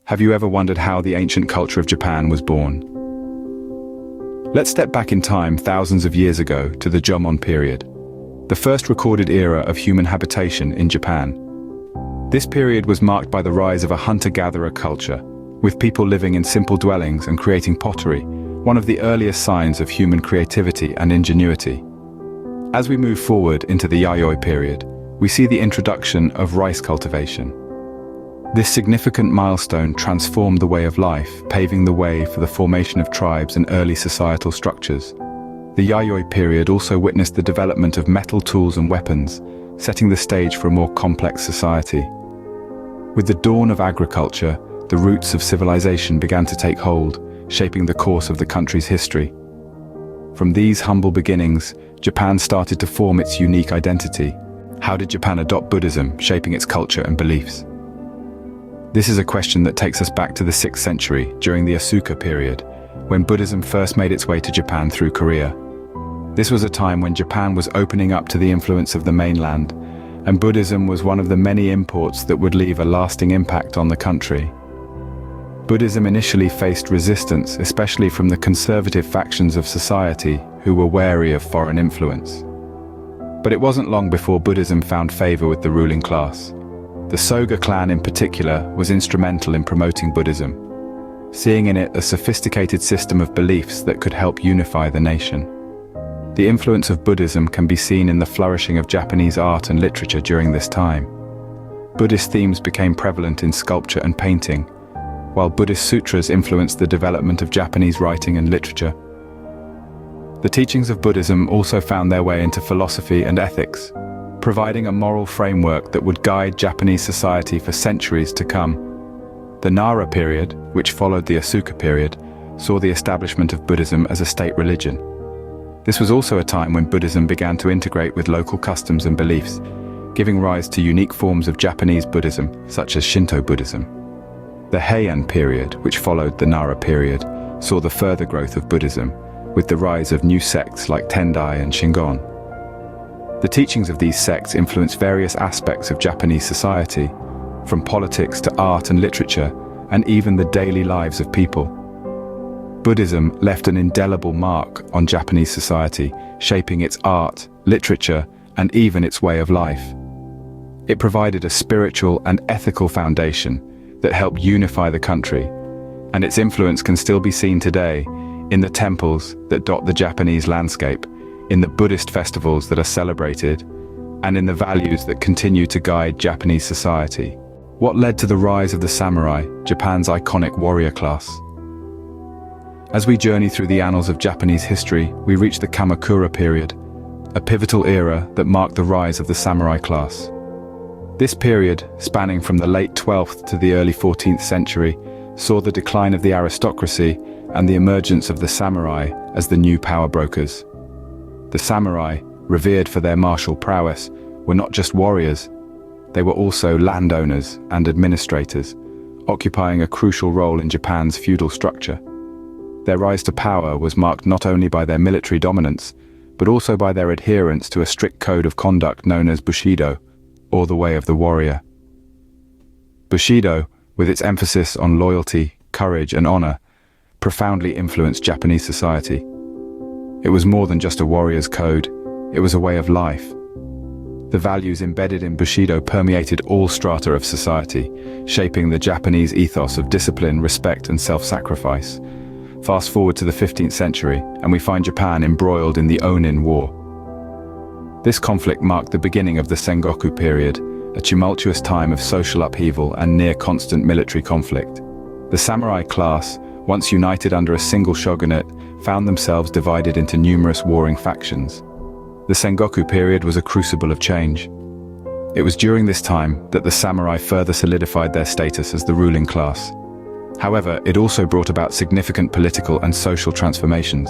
Have you ever wondered how the ancient culture of Japan was born? Let's step back in time thousands of years ago to the Jomon period, the first recorded era of human habitation in Japan. This period was marked by the rise of a hunter-gatherer culture, with people living in simple dwellings and creating pottery, one of the earliest signs of human creativity and ingenuity. As we move forward into the Yayoi period, we see the introduction of rice cultivation. This significant milestone transformed the way of life, paving the way for the formation of tribes and early societal structures. The Yayoi period also witnessed the development of metal tools and weapons, setting the stage for a more complex society. With the dawn of agriculture, the roots of civilization began to take hold, shaping the course of the country's history. From these humble beginnings, Japan started to form its unique identity. How did Japan adopt Buddhism, shaping its culture and beliefs? This is a question that takes us back to the 6th century, during the Asuka period, when Buddhism first made its way to Japan through Korea. This was a time when Japan was opening up to the influence of the mainland, and Buddhism was one of the many imports that would leave a lasting impact on the country. Buddhism initially faced resistance, especially from the conservative factions of society who were wary of foreign influence. But it wasn't long before Buddhism found favor with the ruling class. The Soga clan in particular was instrumental in promoting Buddhism, seeing in it a sophisticated system of beliefs that could help unify the nation. The influence of Buddhism can be seen in the flourishing of Japanese art and literature during this time. Buddhist themes became prevalent in sculpture and painting, while Buddhist sutras influenced the development of Japanese writing and literature. The teachings of Buddhism also found their way into philosophy and ethics, providing a moral framework that would guide Japanese society for centuries to come. The Nara period, which followed the Asuka period, saw the establishment of Buddhism as a state religion. This was also a time when Buddhism began to integrate with local customs and beliefs, giving rise to unique forms of Japanese Buddhism, such as Shinto Buddhism. The Heian period, which followed the Nara period, saw the further growth of Buddhism, with the rise of new sects like Tendai and Shingon. The teachings of these sects influenced various aspects of Japanese society, from politics to art and literature, and even the daily lives of people. Buddhism left an indelible mark on Japanese society, shaping its art, literature, and even its way of life. It provided a spiritual and ethical foundation that helped unify the country, and its influence can still be seen today in the temples that dot the Japanese landscape, in the Buddhist festivals that are celebrated, and in the values that continue to guide Japanese society. What led to the rise of the samurai, Japan's iconic warrior class? As we journey through the annals of Japanese history, we reach the Kamakura period, a pivotal era that marked the rise of the samurai class. This period, spanning from the late 12th to the early 14th century, saw the decline of the aristocracy and the emergence of the samurai as the new power brokers. The samurai, revered for their martial prowess, were not just warriors, they were also landowners and administrators, occupying a crucial role in Japan's feudal structure. Their rise to power was marked not only by their military dominance, but also by their adherence to a strict code of conduct known as Bushido, or the way of the warrior. Bushido, with its emphasis on loyalty, courage, and honor, profoundly influenced Japanese society. It was more than just a warrior's code, it was a way of life. The values embedded in Bushido permeated all strata of society, shaping the Japanese ethos of discipline, respect, and self-sacrifice. Fast forward to the 15th century, and we find Japan embroiled in the Onin War. This conflict marked the beginning of the Sengoku period, a tumultuous time of social upheaval and near-constant military conflict. The samurai class, once united under a single shogunate, found themselves divided into numerous warring factions. The Sengoku period was a crucible of change. It was during this time that the samurai further solidified their status as the ruling class. However, it also brought about significant political and social transformations.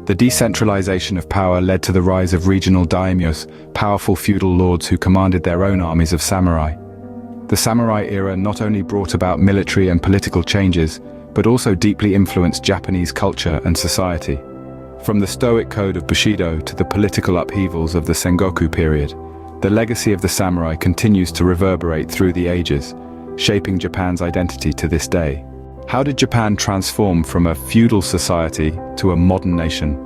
The decentralization of power led to the rise of regional daimyos, powerful feudal lords who commanded their own armies of samurai. The samurai era not only brought about military and political changes, but also deeply influenced Japanese culture and society. From the Stoic code of Bushido to the political upheavals of the Sengoku period, the legacy of the samurai continues to reverberate through the ages, shaping Japan's identity to this day. How did Japan transform from a feudal society to a modern nation?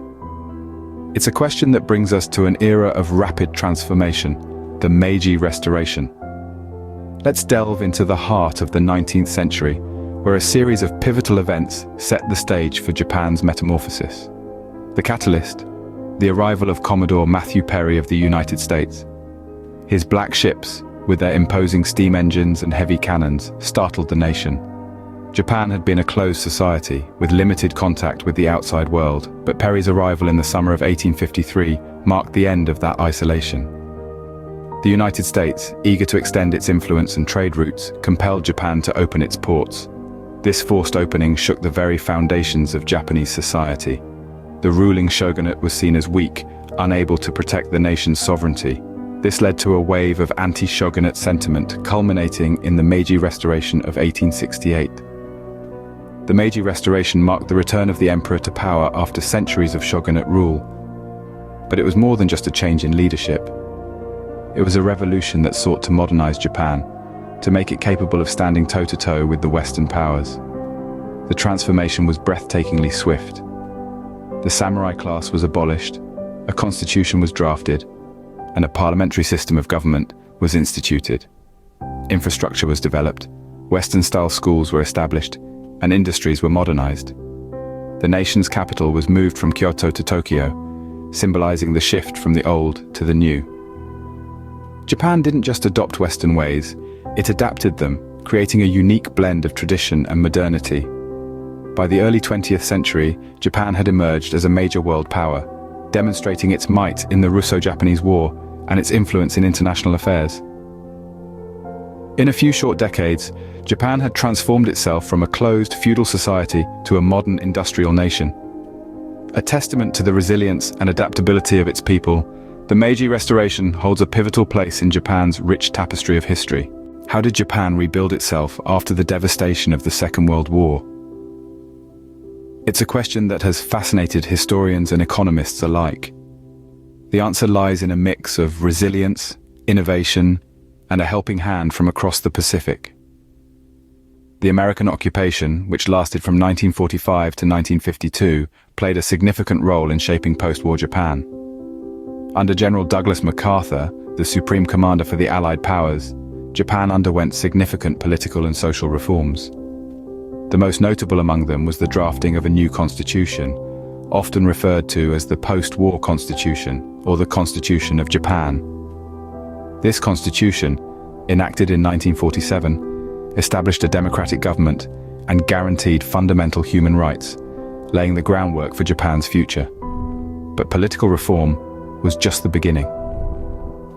It's a question that brings us to an era of rapid transformation, the Meiji Restoration. Let's delve into the heart of the 19th century, where a series of pivotal events set the stage for Japan's metamorphosis. The catalyst, the arrival of Commodore Matthew Perry of the United States. His black ships, with their imposing steam engines and heavy cannons, startled the nation. Japan had been a closed society, with limited contact with the outside world, but Perry's arrival in the summer of 1853 marked the end of that isolation. The United States, eager to extend its influence and trade routes, compelled Japan to open its ports. This forced opening shook the very foundations of Japanese society. The ruling shogunate was seen as weak, unable to protect the nation's sovereignty. This led to a wave of anti-shogunate sentiment, culminating in the Meiji Restoration of 1868. The Meiji Restoration marked the return of the emperor to power after centuries of shogunate rule. But it was more than just a change in leadership. It was a revolution that sought to modernize Japan, to make it capable of standing toe-to-toe with the Western powers. The transformation was breathtakingly swift. The samurai class was abolished, a constitution was drafted, and a parliamentary system of government was instituted. Infrastructure was developed, Western-style schools were established, and industries were modernized. The nation's capital was moved from Kyoto to Tokyo, symbolizing the shift from the old to the new. Japan didn't just adopt Western ways, it adapted them, creating a unique blend of tradition and modernity. By the early 20th century, Japan had emerged as a major world power, demonstrating its might in the Russo-Japanese War and its influence in international affairs. In a few short decades, Japan had transformed itself from a closed feudal society to a modern industrial nation. A testament to the resilience and adaptability of its people, the Meiji Restoration holds a pivotal place in Japan's rich tapestry of history. How did Japan rebuild itself after the devastation of the Second World War? It's a question that has fascinated historians and economists alike. The answer lies in a mix of resilience, innovation, and a helping hand from across the Pacific. The American occupation, which lasted from 1945 to 1952, played a significant role in shaping post-war Japan. Under General Douglas MacArthur, the supreme commander for the Allied powers, Japan underwent significant political and social reforms. The most notable among them was the drafting of a new constitution, often referred to as the post-war constitution or the Constitution of Japan. This constitution, enacted in 1947, established a democratic government and guaranteed fundamental human rights, laying the groundwork for Japan's future. But political reform was just the beginning.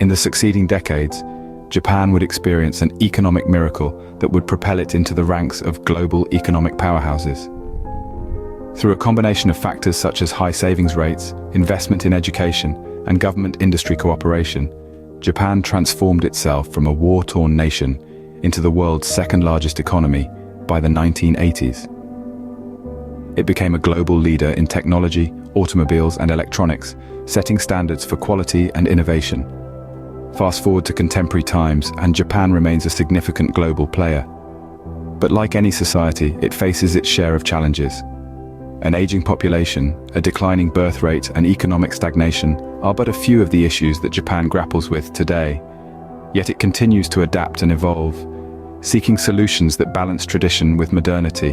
In the succeeding decades, Japan would experience an economic miracle that would propel it into the ranks of global economic powerhouses. Through a combination of factors such as high savings rates, investment in education, and government-industry cooperation, Japan transformed itself from a war-torn nation into the world's second-largest economy by the 1980s. It became a global leader in technology, automobiles, and electronics, setting standards for quality and innovation. Fast forward to contemporary times, and Japan remains a significant global player. But like any society, it faces its share of challenges. An aging population, a declining birth rate, and economic stagnation are but a few of the issues that Japan grapples with today. Yet it continues to adapt and evolve, seeking solutions that balance tradition with modernity.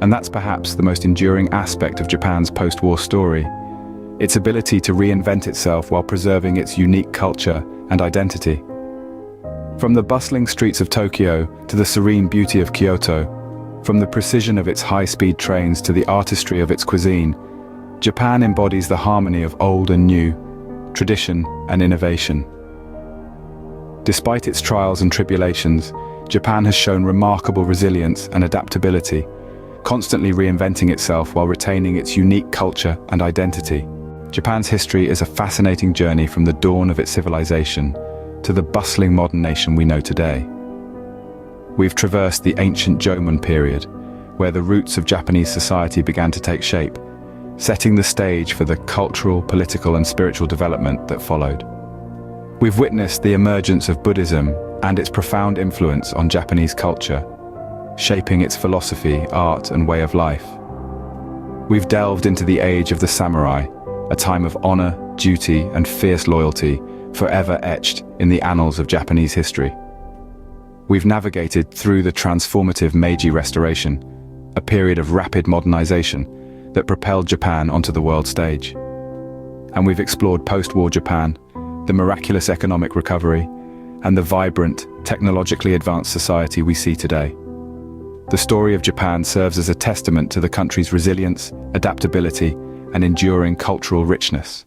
And that's perhaps the most enduring aspect of Japan's post-war story, its ability to reinvent itself while preserving its unique culture and identity. From the bustling streets of Tokyo to the serene beauty of Kyoto, from the precision of its high-speed trains to the artistry of its cuisine, Japan embodies the harmony of old and new, tradition and innovation. Despite its trials and tribulations, Japan has shown remarkable resilience and adaptability, constantly reinventing itself while retaining its unique culture and identity. Japan's history is a fascinating journey from the dawn of its civilization to the bustling modern nation we know today. We've traversed the ancient Jomon period, where the roots of Japanese society began to take shape, setting the stage for the cultural, political, and spiritual development that followed. We've witnessed the emergence of Buddhism, and its profound influence on Japanese culture, shaping its philosophy, art, and way of life. We've delved into the age of the samurai, a time of honor, duty, and fierce loyalty, forever etched in the annals of Japanese history. We've navigated through the transformative Meiji Restoration, a period of rapid modernization that propelled Japan onto the world stage. And we've explored post-war Japan, the miraculous economic recovery, and the vibrant, technologically advanced society we see today. The story of Japan serves as a testament to the country's resilience, adaptability, and enduring cultural richness.